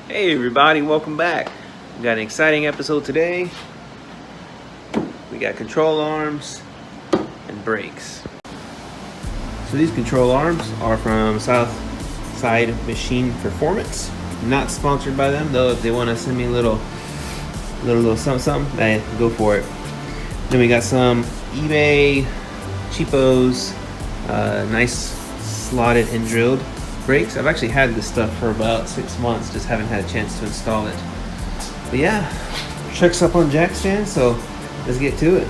Hey everybody, welcome back. We got an exciting episode today. We got control arms and brakes. So these control arms are from Southside Machine Performance. Not sponsored by them, though. If they want to send me a little something, hey, go for it. Then we got some eBay cheapos, nice slotted and drilled brakes. I've actually had this stuff for about 6 months, just haven't had a chance to install it. But yeah, truck's up on jack stand, so let's get to it.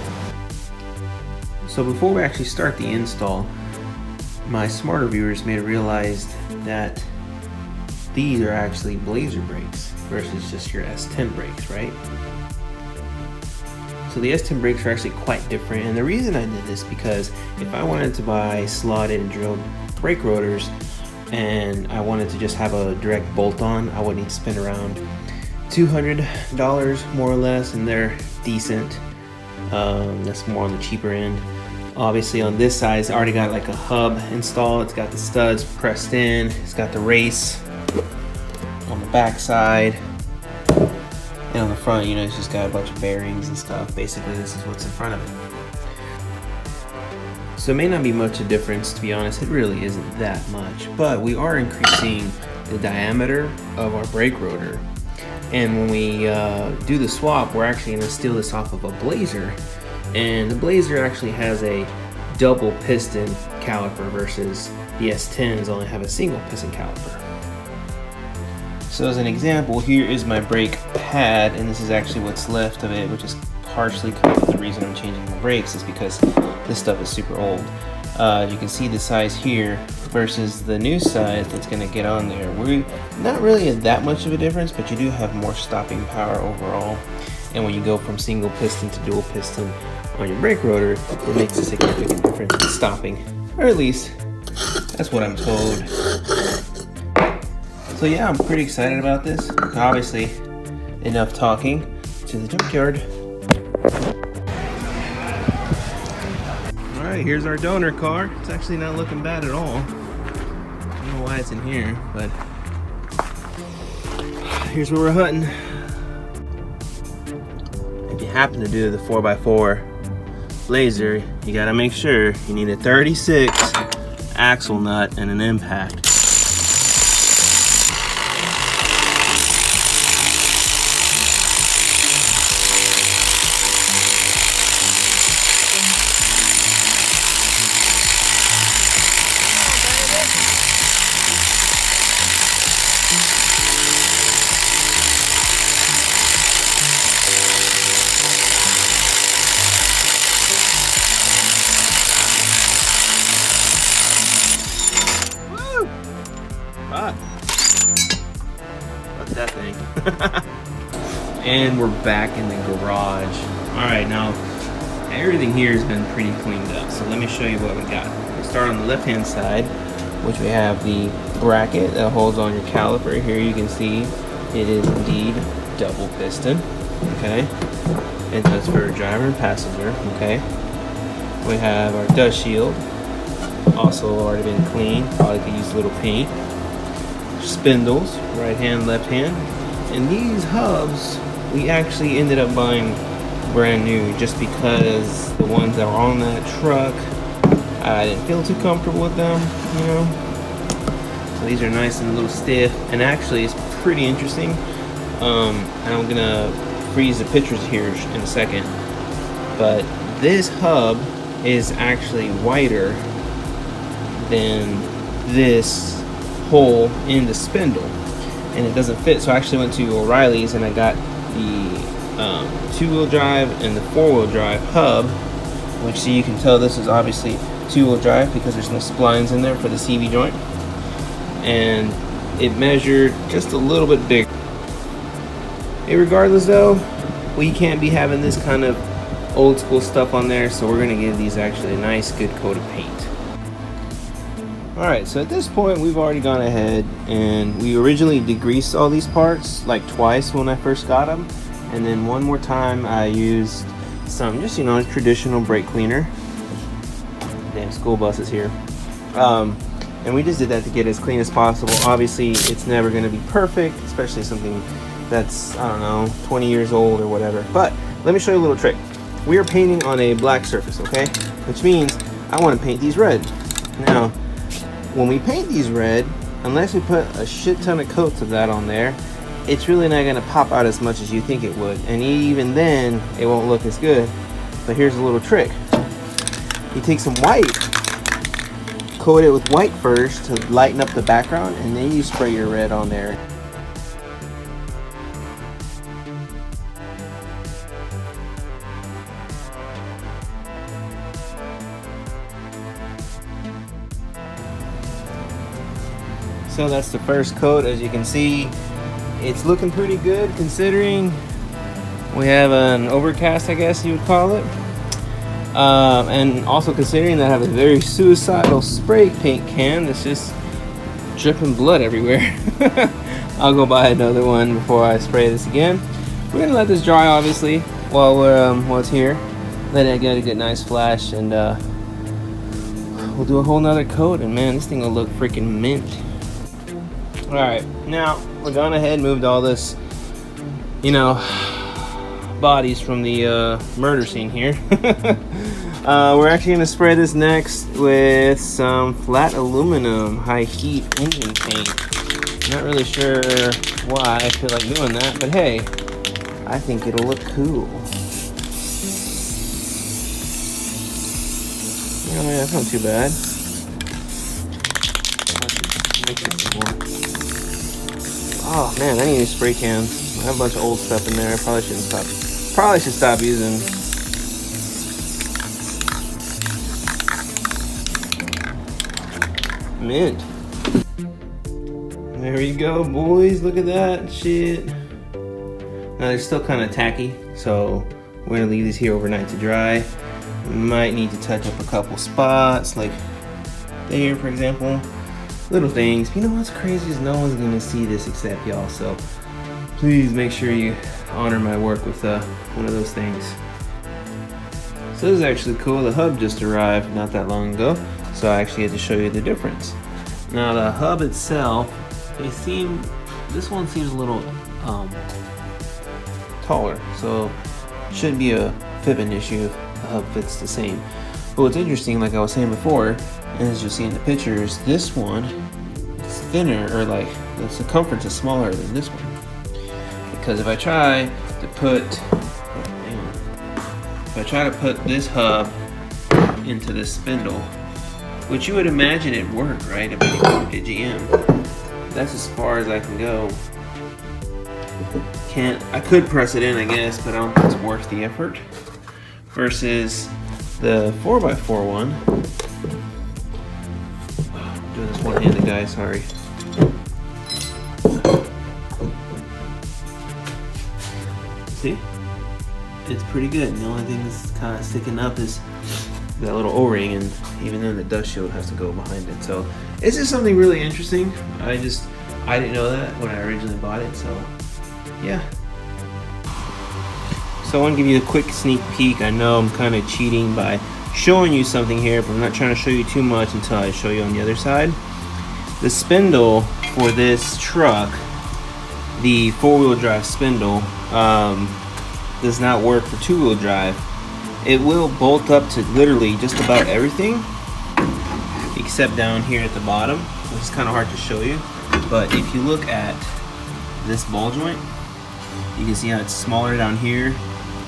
So before we actually start the install, my smarter viewers may have realized that these are actually Blazer brakes versus just your S10 brakes, right? So the S10 brakes are actually quite different, and the reason I did this because if I wanted to buy slotted and drilled brake rotors and I wanted to just have a direct bolt on, I would need to spend around $200 more or less, and they're decent. That's more on the cheaper end. Obviously on this side, it's already got like a hub installed. It's got the studs pressed in. It's got the race on the back side. And on the front, you know, it's just got a bunch of bearings and stuff. Basically, this is what's in front of it. So it may not be much a difference, to be honest. It really isn't that much. But we are increasing the diameter of our brake rotor. And when we do the swap, we're actually going to steal this off of a Blazer. And the Blazer actually has a double piston caliper versus the S10s only have a single piston caliper. So as an example, here is my brake pad, and this is actually what's left of it, which is partially the reason I'm changing the brakes is because this stuff is super old. You can see the size here versus the new size that's going to get on there. We're not really that much of a difference, but you do have more stopping power overall. And when you go from single piston to dual piston on your brake rotor, it makes a significant difference in stopping, or at least that's what I'm told. So yeah, I'm pretty excited about this. Obviously, enough talking, to the junkyard. Alright, here's our donor car. It's actually not looking bad at all. I don't know why it's in here, but here's where we're hunting. If you happen to do the 4x4 Blazer, you gotta make sure you need a 36 axle nut and an impact. That thing. And we're back in the garage. Alright, now everything here has been pretty cleaned up, so let me show you what we got. We'll start on the left hand side, which we have the bracket that holds on your caliper. Here you can see it is indeed double piston, okay, and that's for driver and passenger, okay. We have our dust shield, also already been cleaned, probably could use a little paint. Spindles, right hand, left hand, and these hubs we actually ended up buying brand new just because the ones that were on that truck I didn't feel too comfortable with them, you know. So these are nice and a little stiff, and actually it's pretty interesting. And I'm gonna freeze the pictures here in a second, but this hub is actually wider than this hole in the spindle, and it doesn't fit. So I actually went to O'Reilly's and I got the 2-wheel drive and the 4-wheel drive hub, which, see, you can tell this is obviously 2-wheel drive because there's no splines in there for the CV joint, and it measured just a little bit bigger. Regardless though, we can't be having this kind of old school stuff on there, so we're gonna give these actually a nice good coat of paint. Alright, so at this point we've already gone ahead and we originally degreased all these parts like twice when I first got them, and then one more time I used some just, you know, traditional brake cleaner. Damn school buses here. And we just did that to get as clean as possible. Obviously, it's never going to be perfect, especially something that's, I don't know, 20 years old or whatever. But let me show you a little trick. We are painting on a black surface, okay? Which means I want to paint these red. Now, when we paint these red, unless we put a shit ton of coats of that on there, it's really not going to pop out as much as you think it would. And even then, it won't look as good. But here's a little trick. You take some white, coat it with white first to lighten up the background, and then you spray your red on there. So that's the first coat. As you can see, it's looking pretty good considering we have an overcast, I guess you would call it. And also considering that I have a very suicidal spray paint can that's just dripping blood everywhere. I'll go buy another one before I spray this again. We're gonna let this dry, obviously, while it's here. Let it get a good nice flash, and we'll do a whole nother coat, and man, this thing will look freaking mint. All right, now we're gone ahead and moved all this, you know, bodies from the murder scene here. We're actually gonna spray this next with some flat aluminum high heat engine paint. Not really sure why I feel like doing that, but hey, I think it'll look cool. Oh yeah, that's not too bad. Oh man, I need new spray cans. I have a bunch of old stuff in there. I probably shouldn't stop. Probably should stop using. Mint. There you go, boys. Look at that shit. Now they're still kind of tacky, so we're gonna leave these here overnight to dry. Might need to touch up a couple spots, like there, for example. Little things. You know what's crazy is no one's gonna see this except y'all, so please make sure you honor my work with one of those things. So this is actually cool. The hub just arrived not that long ago, so I actually had to show you the difference. Now the hub itself, this one seems a little taller, so it shouldn't be a fitment issue if the hub fits the same. But what's interesting, like I was saying before, and as you'll see in the pictures, this one is thinner, or like the circumference is smaller than this one. Because if I try to put, this hub into this spindle, which you would imagine it worked, right? I mean, at GM, that's as far as I can go. I could press it in, I guess, but I don't think it's worth the effort. Versus the 4x4 one. Doing this one-handed, guys, sorry. See? It's pretty good. The only thing that's kind of sticking up is that little O-ring, and even then the dust shield has to go behind it. So it's just something really interesting. I didn't know that when I originally bought it, so yeah. So I want to give you a quick sneak peek. I know I'm kind of cheating by showing you something here, but I'm not trying to show you too much until I show you on the other side. The spindle for this truck, the four-wheel drive spindle, does not work for two-wheel drive. It will bolt up to literally just about everything except down here at the bottom, which is kind of hard to show you. But if you look at this ball joint, you can see how it's smaller down here,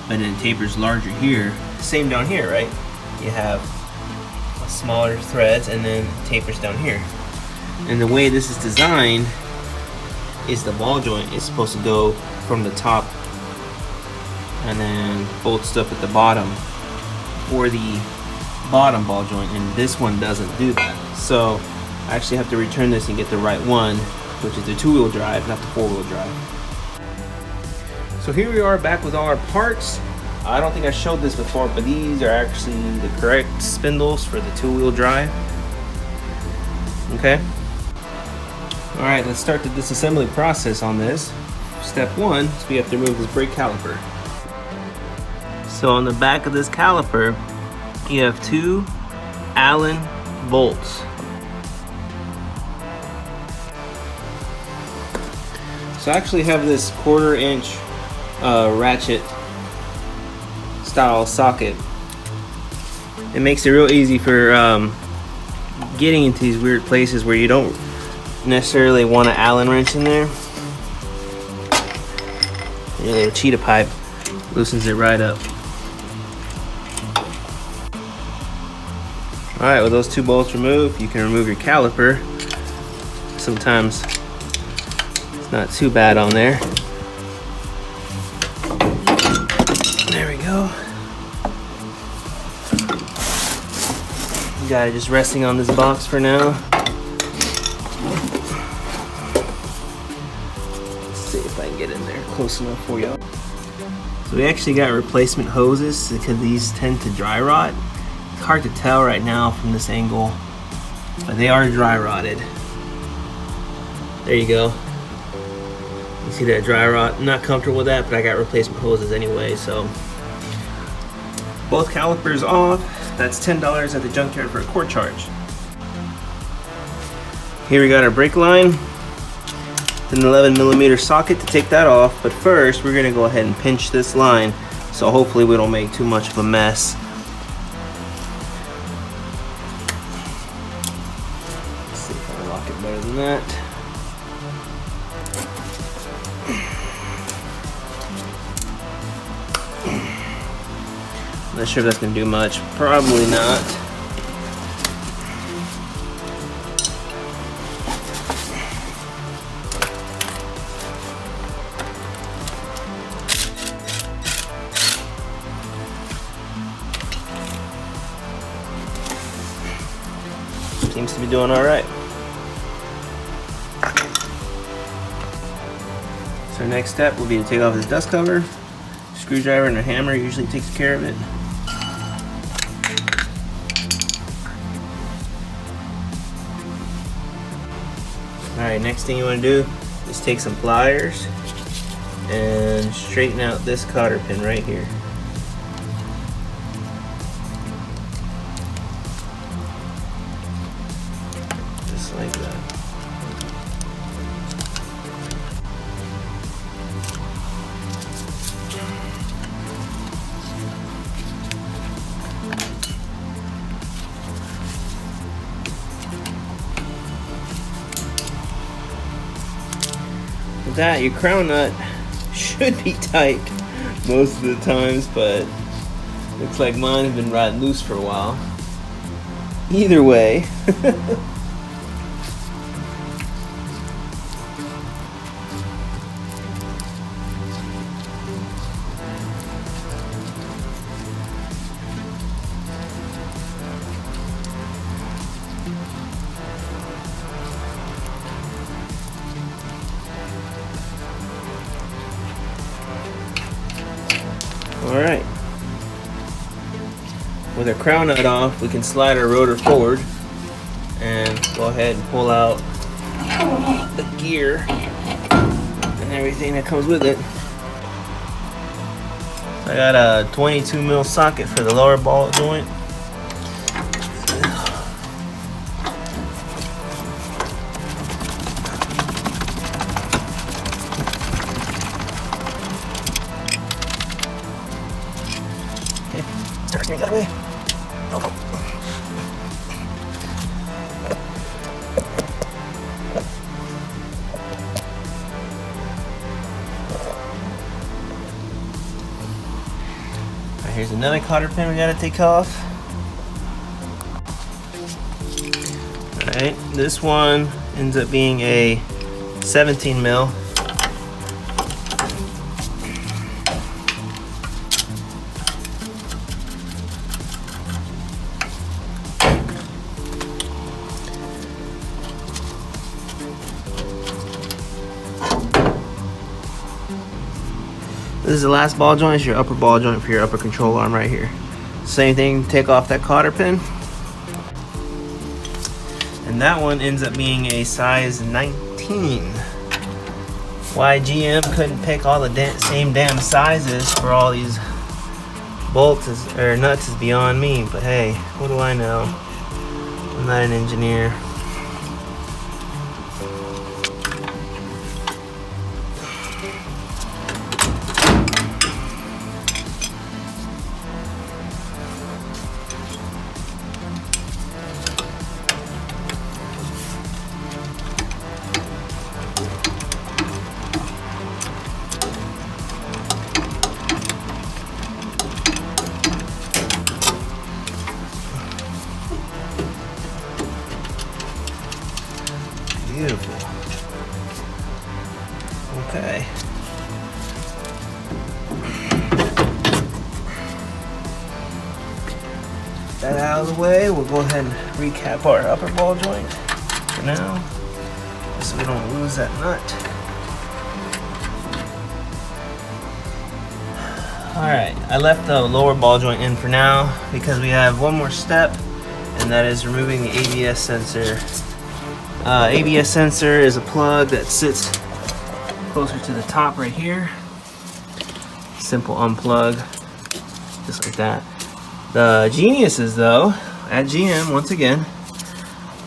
but then it tapers larger here. Same down here, right? You have smaller threads and then it tapers down here. And the way this is designed is the ball joint is supposed to go from the top and then bolts up at the bottom for the bottom ball joint, and this one doesn't do that. So I actually have to return this and get the right one, which is the two-wheel drive, not the four-wheel drive. So here we are back with all our parts. I don't think I showed this before, but these are actually the correct spindles for the two-wheel drive. Okay. All right, let's start the disassembly process on this. Step one is we have to remove this brake caliper. So on the back of this caliper, you have two Allen bolts. So I actually have this 1/4 inch ratchet style socket. It makes it real easy for getting into these weird places where you don't necessarily want an Allen wrench in there. Yeah, a cheetah pipe loosens it right up. Alright, with those 2 bolts removed, you can remove your caliper. Sometimes it's not too bad on there. There we go. Got it just resting on this box for now. Let's see if I can get in there close enough for you. So we actually got replacement hoses because these tend to dry rot. It's hard to tell right now from this angle, but they are dry rotted. There you go. You see that dry rot? I'm not comfortable with that, but I got replacement hoses anyway, so. Both calipers off. That's $10 at the junkyard for a quart charge. Here we got our brake line. It's an 11mm socket to take that off, but first we're gonna go ahead and pinch this line, so hopefully we don't make too much of a mess. Let's see if I can lock it better than that. Not sure if that's gonna do much. Probably not. Seems to be doing all right. So our next step will be to take off this dust cover. Screwdriver and a hammer usually takes care of it. Alright, next thing you want to do is take some pliers and straighten out this cotter pin right here. Just like that. With that, your crown nut should be tight most of the times, but looks like mine have been riding loose for a while. Either way. Alright, with our crown nut off, we can slide our rotor forward and go ahead and pull out the gear and everything that comes with it. So I got a 22mm socket for the lower ball joint. Start getting that way. Oh. Alright, here's another cotter pin we gotta take off. Alright, this one ends up being a 17mm. This is the last ball joint. It's your upper ball joint for your upper control arm right here. Same thing, take off that cotter pin. And that one ends up being a size 19. Why GM couldn't pick all the same damn sizes for all these bolts or nuts is beyond me. But hey, what do I know? I'm not an engineer. Okay. That out of the way, we'll go ahead and recap our upper ball joint for now, so we don't lose that nut. Alright, I left the lower ball joint in for now because we have one more step, and that is removing the ABS sensor. ABS sensor is a plug that sits closer to the top right here. Simple unplug, just like that. The geniuses though, at GM, once again,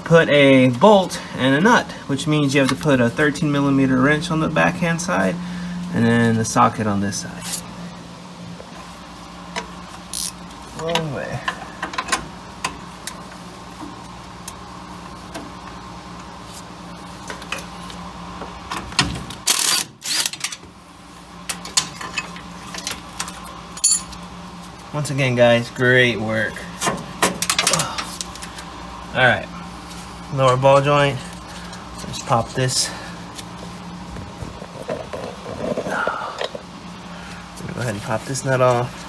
put a bolt and a nut, which means you have to put a 13mm wrench on the backhand side and then the socket on this side. Wrong way. Once again, guys, great work. Alright, lower ball joint. Let's pop this. Go ahead and pop this nut off.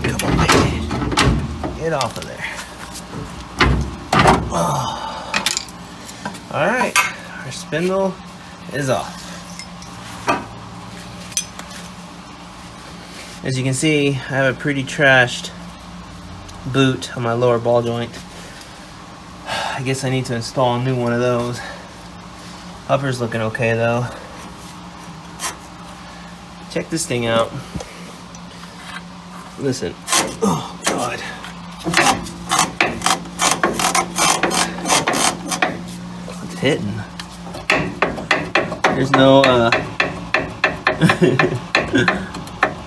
Come on, baby. Get off of there. Alright. Our spindle is off. As you can see, I have a pretty trashed boot on my lower ball joint. I guess I need to install a new one of those. Upper's looking okay though. Check this thing out. Listen. Oh God. It's hitting. There's no,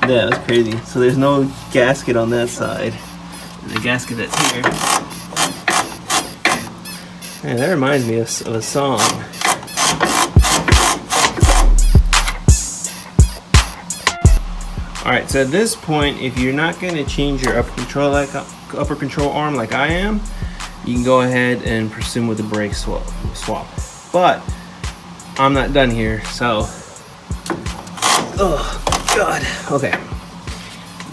yeah, that's crazy. So there's no gasket on that side. And the gasket that's here. Man, that reminds me of a song. Alright, so at this point, if you're not going to change your upper control arm like I am, you can go ahead and pursue with the brake swap. But I'm not done here, so oh God. Okay,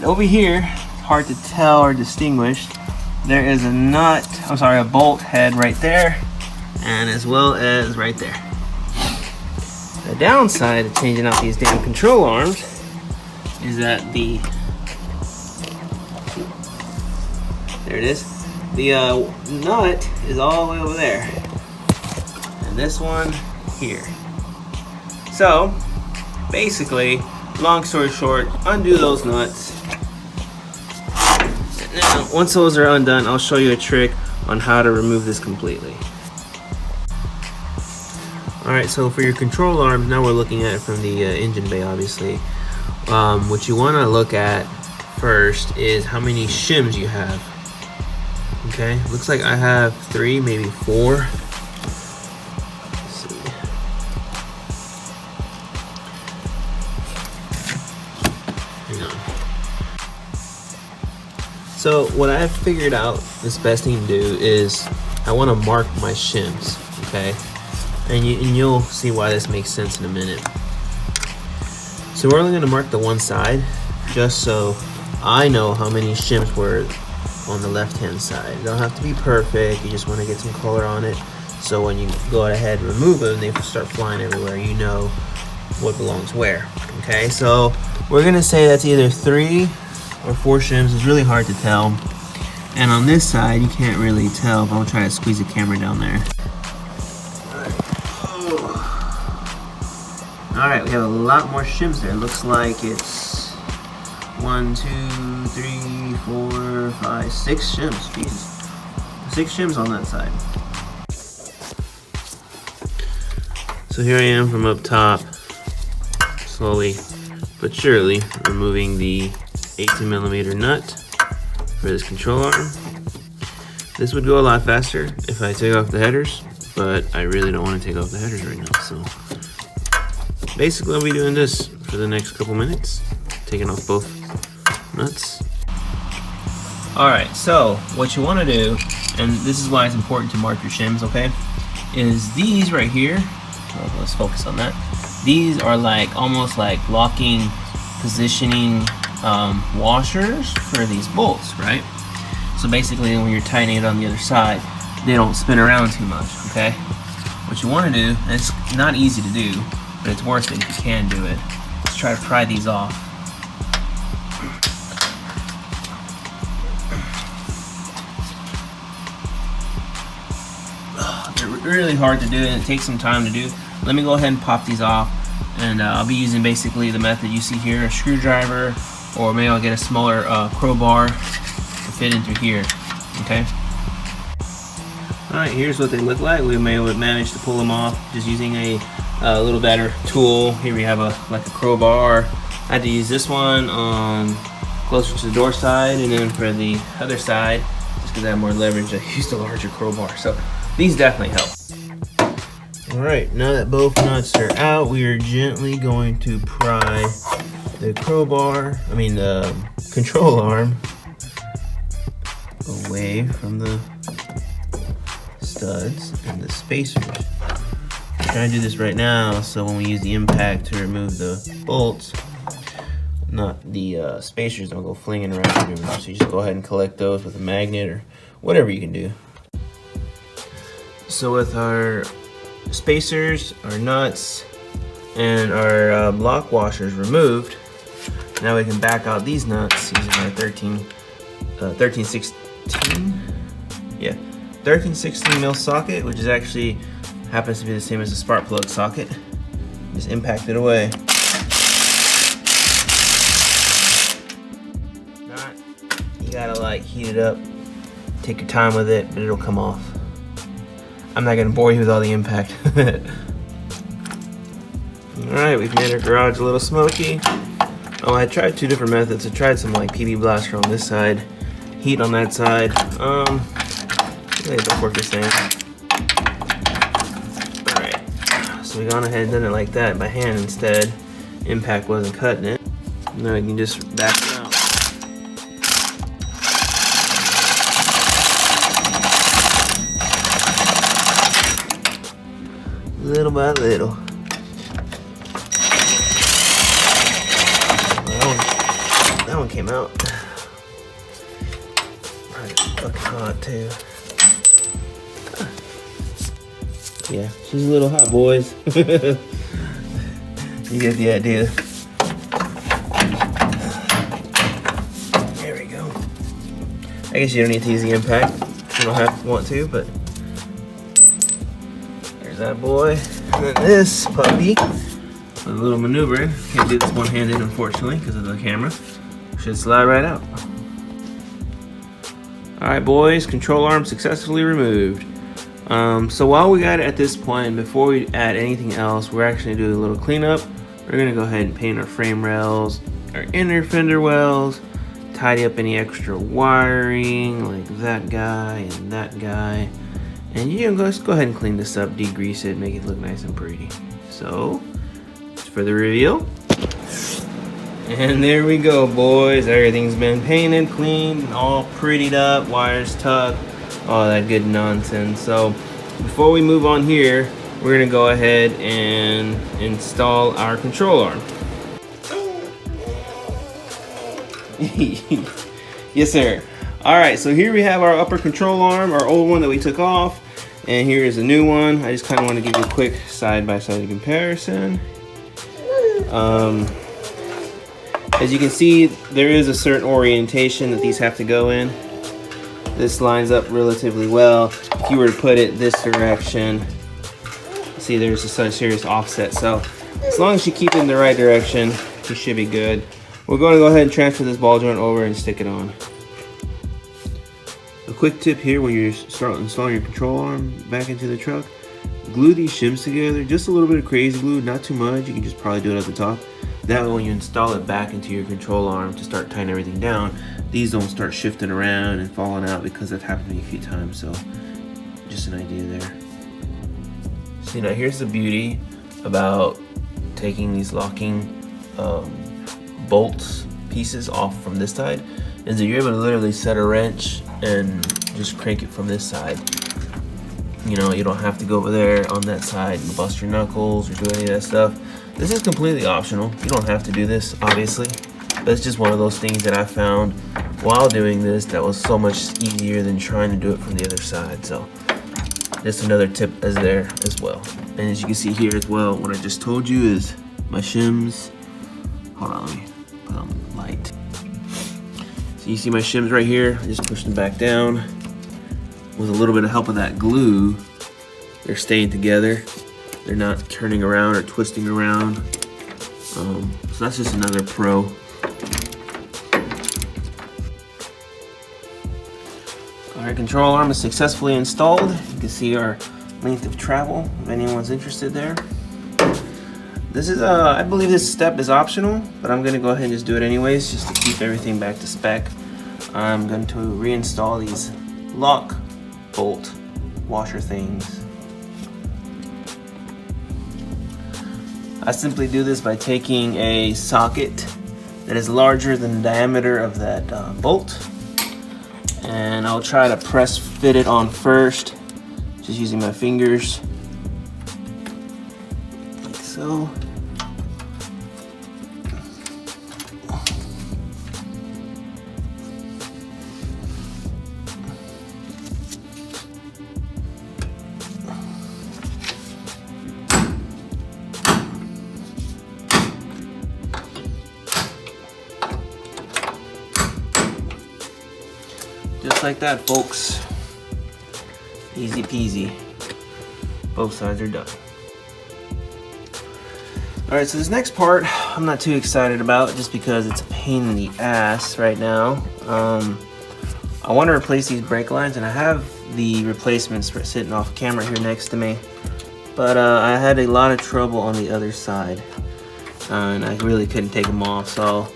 over here, hard to tell or distinguish, there is a bolt head right there, and as well as right there. The downside of changing out these damn control arms is that there it is, the nut is all the way over there, and this one here. So basically, long story short, undo those nuts. Now once those are undone, I'll show you a trick on how to remove this completely. Alright, so for your control arms, now we're looking at it from the engine bay, obviously. What you want to look at first is how many shims you have. Okay, looks like I have 3, maybe 4. Let's see. Hang on. So what I've figured out is the best thing to do is I want to mark my shims, okay? And you'll see why this makes sense in a minute. So we're only going to mark the one side, just so I know how many shims were on the left hand side. They don't have to be perfect, you just want to get some color on it, so when you go ahead and remove them, they start flying everywhere, you know what belongs where. Okay, so we're going to say that's either 3 or 4 shims. It's really hard to tell. And on this side, you can't really tell, but I'll try to squeeze the camera down there. Alright, we have a lot more shims there. It looks like it's 1, 2, 3, 4, 5, 6 shims. Jesus. 6 shims on that side. So here I am from up top, slowly but surely removing the 18mm nut for this control arm. This would go a lot faster if I take off the headers, but I really don't want to take off the headers right now. So basically I'll be doing this for the next couple minutes, taking off both nuts. Alright, so what you want to do, and this is why it's important to mark your shims, okay, is these right here, well, let's focus on that. These are like almost like locking, positioning washers for these bolts, right? So basically when you're tightening it on the other side, they don't spin around too much, okay? What you want to do, and it's not easy to do, but it's worth it if you can do it, is try to pry these off. Really hard to do, and it takes some time to do. Let me go ahead and pop these off, and I'll be using basically the method you see here, a screwdriver, or maybe I'll get a smaller crowbar to fit in through here, okay? Alright, here's what they look like. We may have managed to pull them off just using a little better tool. Here we have like a crowbar. I had to use this one closer to the door side, and then for the other side, just because I have more leverage, I used a larger crowbar. So these definitely help. Alright, now that both nuts are out, we are gently going to pry the the control arm away from the studs and the spacers. I'm trying to do this right now so when we use the impact to remove the bolts, not the spacers don't go flinging around everywhere. So you just go ahead and collect those with a magnet or whatever you can do. So with our spacers, our nuts, and our block washers removed, now we can back out these nuts using our 1316 mil socket, which is actually happens to be the same as the spark plug socket. Just impact it away. You gotta like heat it up, take your time with it, but it'll come off. I'm not gonna bore you with all the impact. Alright, we've made our garage a little smoky. Oh, I tried two different methods. I tried some like PB blaster on this side, heat on that side. They don't work the same. Alright, so we gone ahead and done it like that by hand instead. Impact wasn't cutting it. Now we can just back it out. Little by little. That one came out. Fucking hot too. Yeah, she's a little hot, boys. You get the idea. There we go. I guess you don't need to use the impact. You don't want to, but there's that boy. And then this puppy, a little maneuver. Can't do this one-handed, unfortunately, because of the camera. Should slide right out. Alright, boys, control arm successfully removed. So while we got it at this point, before we add anything else, we're actually doing a little cleanup. We're gonna go ahead and paint our frame rails, our inner fender wells, tidy up any extra wiring like that guy and that guy. And you can just go ahead and clean this up, degrease it, make it look nice and pretty. So, it's for the reveal. And there we go, boys. Everything's been painted, cleaned, all prettied up, wires tucked, all that good nonsense. So, before we move on here, we're gonna go ahead and install our control arm. Yes, sir. All right, so here we have our upper control arm, our old one that we took off, and here is a new one. I just kind of want to give you a quick side-by-side comparison. As you can see, there is a certain orientation that these have to go in. This lines up relatively well. If you were to put it this direction, see there's a serious offset. So as long as you keep it in the right direction, you should be good. We're going to go ahead and transfer this ball joint over and stick it on. A quick tip here when you start installing your control arm back into the truck, glue these shims together, just a little bit of crazy glue, not too much. You can just probably do it at the top. That way when you install it back into your control arm to start tightening everything down, these don't start shifting around and falling out, because that happened to me a few times. So just an idea there. See, now here's the beauty about taking these locking bolts pieces off from this side, is that you're able to literally set a wrench and just crank it from this side. You know, you don't have to go over there on that side and bust your knuckles or do any of that stuff. This is completely optional. You don't have to do this, obviously. But it's just one of those things that I found while doing this that was so much easier than trying to do it from the other side. So just another tip is there as well. And as you can see here as well, what I just told you is my shims. Hold on, let me put on light. So you see my shims right here, I just pushed them back down. With a little bit of help of that glue, they're staying together. They're not turning around or twisting around. So that's just another pro. Our control arm is successfully installed. You can see our length of travel if anyone's interested there. This is, I believe this step is optional, but I'm gonna go ahead and just do it anyways, just to keep everything back to spec. I'm going to reinstall these lock bolt washer things. I simply do this by taking a socket that is larger than the diameter of that bolt, and I'll try to press fit it on first, just using my fingers, like so. Just like that, folks. Easy peasy. Both sides are done. Alright, so this next part I'm not too excited about just because it's a pain in the ass right now. I want to replace these brake lines, and I have the replacements for sitting off camera here next to me. But I had a lot of trouble on the other side, and I really couldn't take them off, so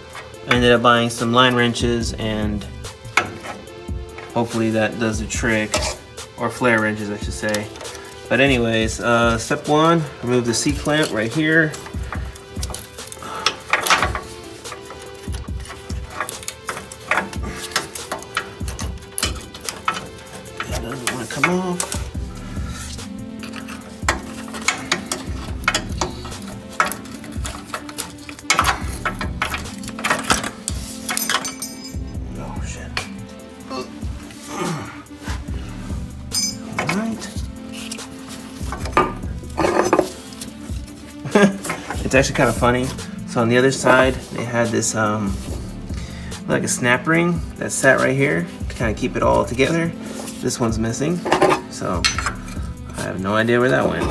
I ended up buying some line wrenches, and hopefully that does the trick, or flare wrenches I should say. But anyways, step one, remove the C-clamp right here. It doesn't want to come off. It's actually kind of funny. So on the other side, they had this like a snap ring that sat right here to kind of keep it all together. This one's missing, so I have no idea where that went.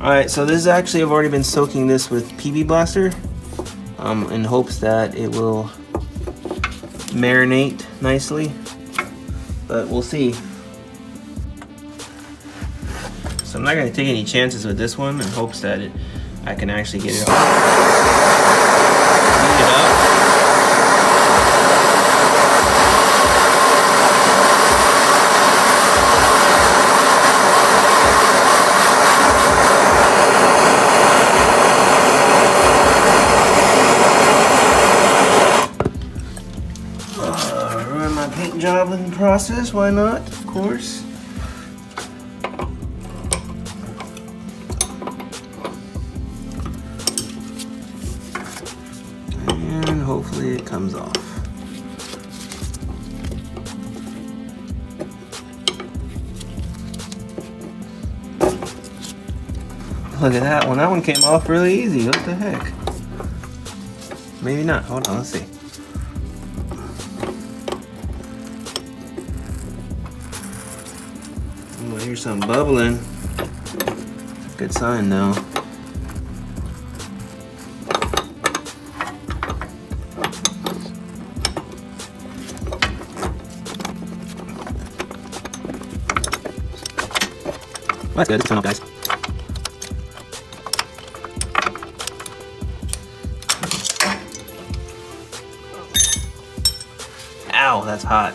All right, so this is actually, I've already been soaking this with PB Blaster in hopes that it will marinate nicely, but we'll see. So I'm not going to take any chances with this one in hopes that I can actually get it off. Heat it up. Ruin my paint job in the process, why not? Of course. Hopefully it comes off. Look at that one. That one came off really easy. What the heck? Maybe not. Hold on, let's see. Oh, I hear something bubbling. Good sign though. Well, that's good. It's coming off, guys. Ow, that's hot.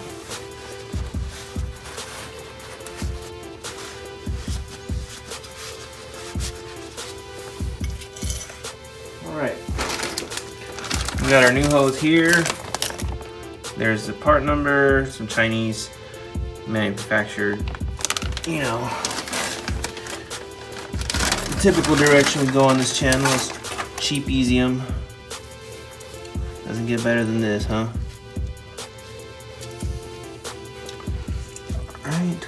All right. We got our new hose here. There's the part number, some Chinese manufactured, you know, the typical direction we go on this channel is cheap-easium. Doesn't get better than this, huh? Alright.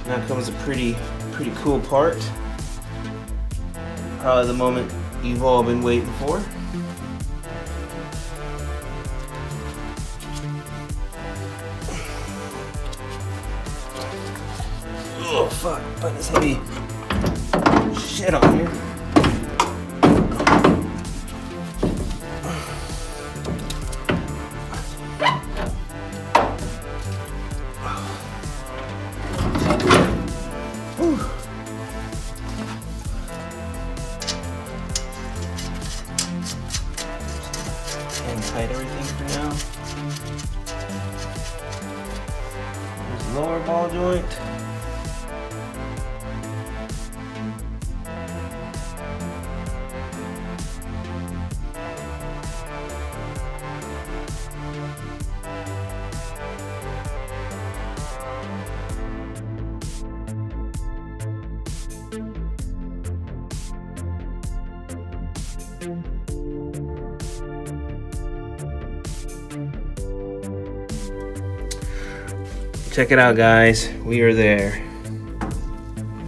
Now comes a pretty cool part. Probably the moment you've all been waiting for. Oh fuck, putting this heavy shit on here. Tight everything for now. There's the lower ball joint. check it out, guys. We are there.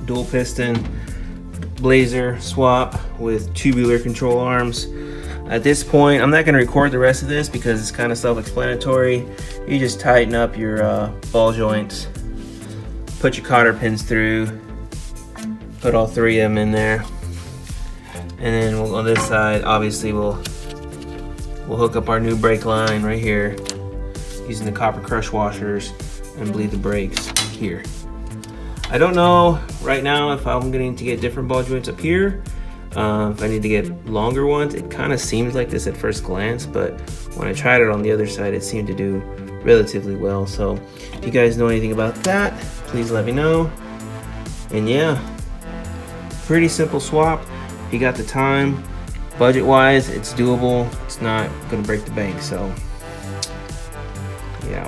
Dual piston blazer swap with tubular control arms. At this point, I'm not going to record the rest of this because it's kind of self-explanatory. You just tighten up your ball joints, put your cotter pins through, put all 3 of them in there, and then on this side, obviously, we'll hook up our new brake line right here using the copper crush washers and bleed the brakes here. I don't know right now if I'm going to get different ball joints up here. If I need to get longer ones. It kind of seems like this at first glance, but when I tried it on the other side, it seemed to do relatively well. So if you guys know anything about that, please let me know. And yeah, pretty simple swap. If you got the time, budget wise, it's doable. It's not gonna break the bank. So yeah.